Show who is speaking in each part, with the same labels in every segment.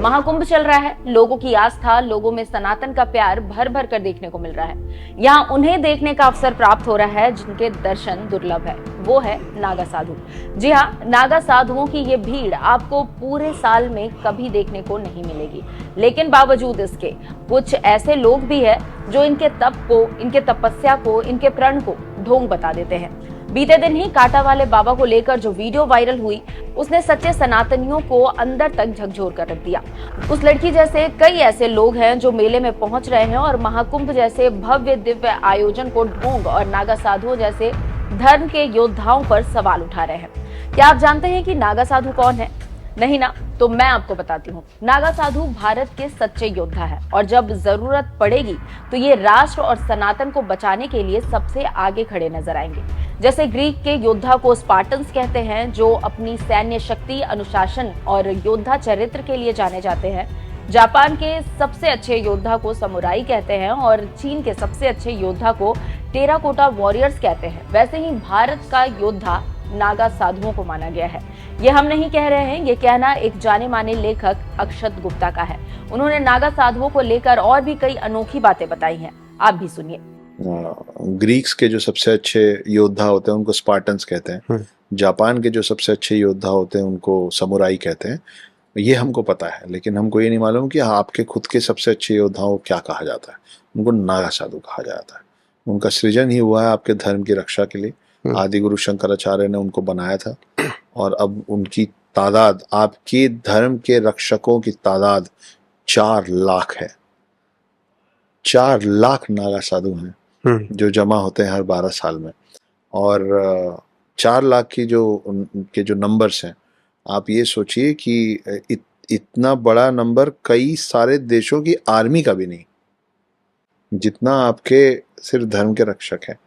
Speaker 1: महाकुंभ चल रहा है, लोगों की आस्था, लोगों में सनातन का प्यार भर भर कर देखने को मिल रहा है। यहाँ उन्हें देखने का अवसर प्राप्त हो रहा है जिनके दर्शन दुर्लभ है, वो है नागा साधु। जी हाँ, नागा साधुओं की ये भीड़ आपको पूरे साल में कभी देखने को नहीं मिलेगी, लेकिन बावजूद इसके कुछ ऐसे लोग भी है जो इनके तप को, इनके तपस्या को, इनके प्रण को ढोंग बता देते हैं। बीते दिन ही कांटा वाले बाबा को लेकर जो वीडियो वायरल हुई, उसने सच्चे सनातनियों को अंदर तक झकझोर कर रख दिया। उस लड़की जैसे कई ऐसे लोग हैं जो मेले में पहुंच रहे हैं और महाकुंभ जैसे भव्य दिव्य आयोजन को ढोंग और नागा साधुओं जैसे धर्म के योद्धाओं पर सवाल उठा रहे हैं। क्या आप जानते हैं कि नागा साधु कौन है? नहीं ना, तो मैं आपको बताती हूँ। नागा साधु भारत के सच्चे योद्धा है और जब जरूरत पड़ेगी तो ये राष्ट्र और सनातन को बचाने के लिए सबसे आगे खड़े नजर आएंगे। जैसे ग्रीक के योद्धा को स्पार्टन्स कहते हैं, जो अपनी सैन्य शक्ति, अनुशासन और योद्धा चरित्र के लिए जाने जाते हैं। जापान के सबसे अच्छे योद्धा को समुराई कहते हैं और चीन के सबसे अच्छे योद्धा को टेराकोटा वॉरियर्स कहते हैं। वैसे ही भारत का योद्धा नागा साधुओं को माना गया है। ये हम नहीं कह रहे हैं, ये कहना एक जाने माने लेखक अक्षत गुप्ता का है। उन्होंने नागा साधुओं को लेकर और भी कई अनोखी बातें बताई हैं, आप भी सुनिए।
Speaker 2: ग्रीक्स के जो सबसे अच्छे योद्धा होते हैं उनको स्पार्टन्स कहते हैं। जापान के जो सबसे अच्छे योद्धा होते हैं उनको समुराई कहते हैं। ये हमको पता है, लेकिन हमको ये नहीं मालूम कि आपके खुद के सबसे अच्छे योद्धाओं को क्या कहा जाता है। उनको नागा साधु कहा जाता है। उनका सृजन ही हुआ है आपके धर्म की रक्षा के लिए। आदि गुरु शंकराचार्य ने उनको बनाया था और अब उनकी तादाद, आपके धर्म के रक्षकों की तादाद 4 लाख है। 4 लाख नागा साधु हैं जो जमा होते हैं हर 12 साल में। और 4 लाख की जो उनके जो नंबर्स हैं, आप ये सोचिए कि इतना बड़ा नंबर कई सारे देशों की आर्मी का भी नहीं, जितना आपके सिर्फ धर्म के रक्षक हैं।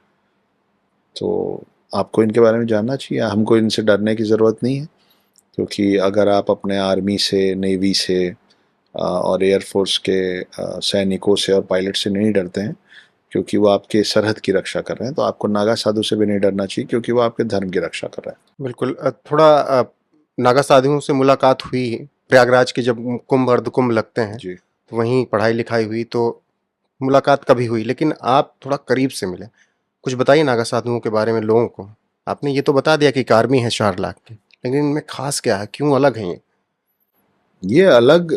Speaker 2: तो आपको इनके बारे में जानना चाहिए। हमको इनसे डरने की ज़रूरत नहीं है, क्योंकि अगर आप अपने आर्मी से, नेवी से और एयरफोर्स के सैनिकों से और पायलट से नहीं डरते हैं क्योंकि वो आपके सरहद की रक्षा कर रहे हैं, तो आपको नागा साधु से भी नहीं डरना चाहिए क्योंकि वो आपके धर्म की रक्षा कर रहे हैं।
Speaker 3: बिल्कुल। थोड़ा नागा साधुओं से मुलाकात हुई प्रयागराज के, जब कुंभ अर्धकुंभ लगते हैं
Speaker 2: जी,
Speaker 3: तो वहीं पढ़ाई लिखाई हुई, तो मुलाकात कभी हुई, लेकिन आप थोड़ा करीब से मिले। कुछ बताइए नागा साधुओं के बारे में लोगों को। आपने ये तो बता दिया कि एक आर्मी है 4 लाख की, लेकिन इनमें खास क्या है, क्यों अलग है
Speaker 2: ये अलग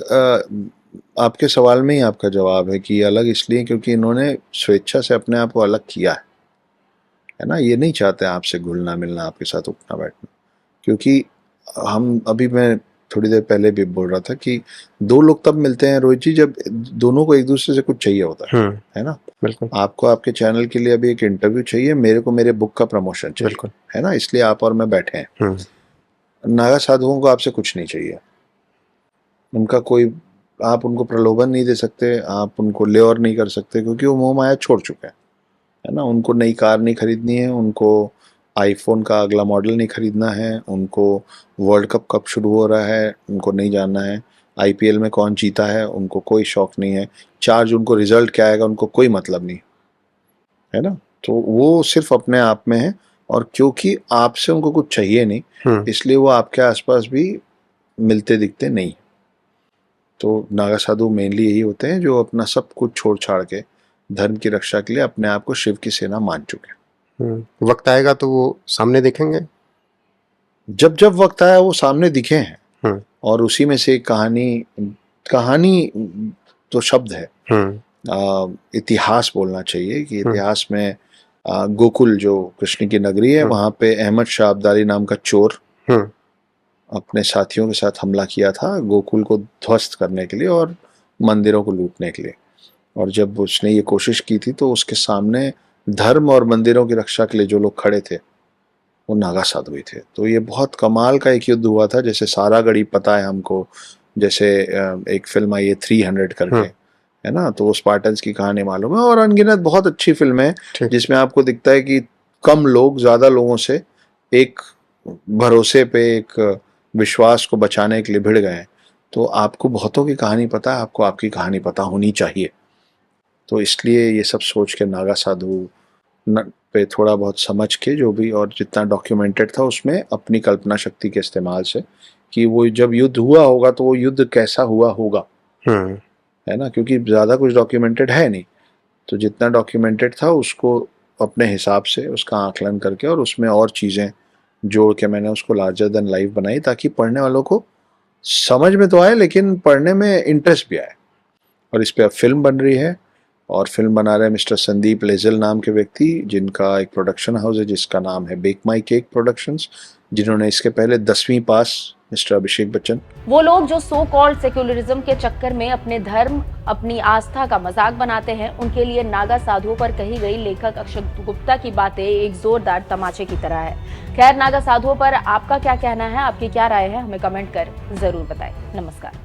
Speaker 2: आपके सवाल में ही आपका जवाब है कि ये अलग इसलिए क्योंकि इन्होंने स्वेच्छा से अपने आप को अलग किया है ना। ये नहीं चाहते आपसे घुलना मिलना, आपके साथ उठना बैठना। क्योंकि हम अभी, मैं थोड़ी देर पहले भी बोल रहा था कि 2 लोग तब मिलते हैं रोहित जी जब दोनों को एक दूसरे से कुछ चाहिए होता है ना।
Speaker 3: बिल्कुल।
Speaker 2: आपको आपके चैनल के लिए अभी एक इंटरव्यू चाहिए, मेरे को मेरे बुक का प्रमोशन चाहिए,
Speaker 3: बिल्कुल,
Speaker 2: है ना। इसलिए आप और मैं बैठे हैं। नागा साधुओं को आपसे कुछ नहीं चाहिए। उनका कोई, आप उनको प्रलोभन नहीं दे सकते, आप उनको ले और नहीं कर सकते, क्योंकि वो मोह माया छोड़ चुके हैं, है ना। उनको नई कार नहीं खरीदनी है, उनको आईफोन का अगला मॉडल नहीं खरीदना है, उनको वर्ल्ड कप कब शुरू हो रहा है उनको नहीं जानना है, आईपीएल में कौन जीता है उनको कोई शौक नहीं है, 4 जून को रिजल्ट क्या आएगा उनको कोई मतलब नहीं, है ना। तो वो सिर्फ अपने आप में है, और क्योंकि आपसे उनको कुछ चाहिए नहीं, इसलिए वो आपके आसपास भी मिलते दिखते नहीं। तो नागा साधु मेनली यही होते हैं जो अपना सब कुछ छोड़ छाड़ के धर्म की रक्षा के लिए अपने आप को शिव की सेना मान चुके हैं।
Speaker 3: वक्त आएगा तो वो सामने दिखेंगे।
Speaker 2: जब जब वक्त आया वो सामने दिखे हैं, और उसी में से कहानी तो शब्द है। इतिहास बोलना चाहिए कि इतिहास में गोकुल जो कृष्ण की नगरी है, वहां पे अहमद शाह अब्दाली नाम का चोर अपने साथियों के साथ हमला किया था गोकुल को ध्वस्त करने के लिए और मंदिरों को लूटने के लिए। और जब उसने ये कोशिश की थी तो उसके सामने धर्म और मंदिरों की रक्षा के लिए जो लोग खड़े थे वो नागा साधु ही थे। तो ये बहुत कमाल का एक युद्ध हुआ था। जैसे सारागढ़ी पता है हमको, जैसे एक फिल्म आई है 300 करके, है ना, तो स्पार्टन्स की कहानी मालूम है। और अनगिनत बहुत अच्छी फिल्म है जिसमें आपको दिखता है कि कम लोग ज्यादा लोगों से एक भरोसे पे, एक विश्वास को बचाने के लिए भिड़ गए। तो आपको बहुतों की कहानी पता है, आपको आपकी कहानी पता होनी चाहिए। तो इसलिए ये सब सोच के नागा साधु पे थोड़ा बहुत समझ के जो भी और जितना डॉक्यूमेंटेड था उसमें अपनी कल्पना शक्ति के इस्तेमाल से कि वो जब युद्ध हुआ होगा तो वो युद्ध कैसा हुआ होगा, है ना, क्योंकि ज़्यादा कुछ डॉक्यूमेंटेड है नहीं। तो जितना डॉक्यूमेंटेड था उसको अपने हिसाब से उसका आकलन करके और उसमें और चीज़ें जोड़ के मैंने उसको लार्जर देन लाइफ बनाई, ताकि पढ़ने वालों को समझ में तो आए लेकिन पढ़ने में इंटरेस्ट भी आए। और इस पे अब फिल्म बन रही है, और फिल्म बना रहे हैं मिस्टर संदीप लेजल नाम के व्यक्ति, जिनका एक प्रोडक्शन हाउस है जिसका नाम है बेक माई केक प्रोडक्शंस, जिन्होंने इसके पहले 10वीं पास मिस्टर अभिषेक बच्चन।
Speaker 1: वो लोग जो सो कॉल्ड सेक्युलरिज्म के चक्कर में अपने धर्म, अपनी आस्था का मजाक बनाते हैं, उनके लिए नागा साधुओं पर कही गई लेखक अक्षत गुप्ता की बातें एक जोरदार तमाचे की तरह है। खैर, नागा साधुओं पर आपका क्या कहना है, आपकी क्या राय है, हमें कमेंट कर जरूर बताएं। नमस्कार।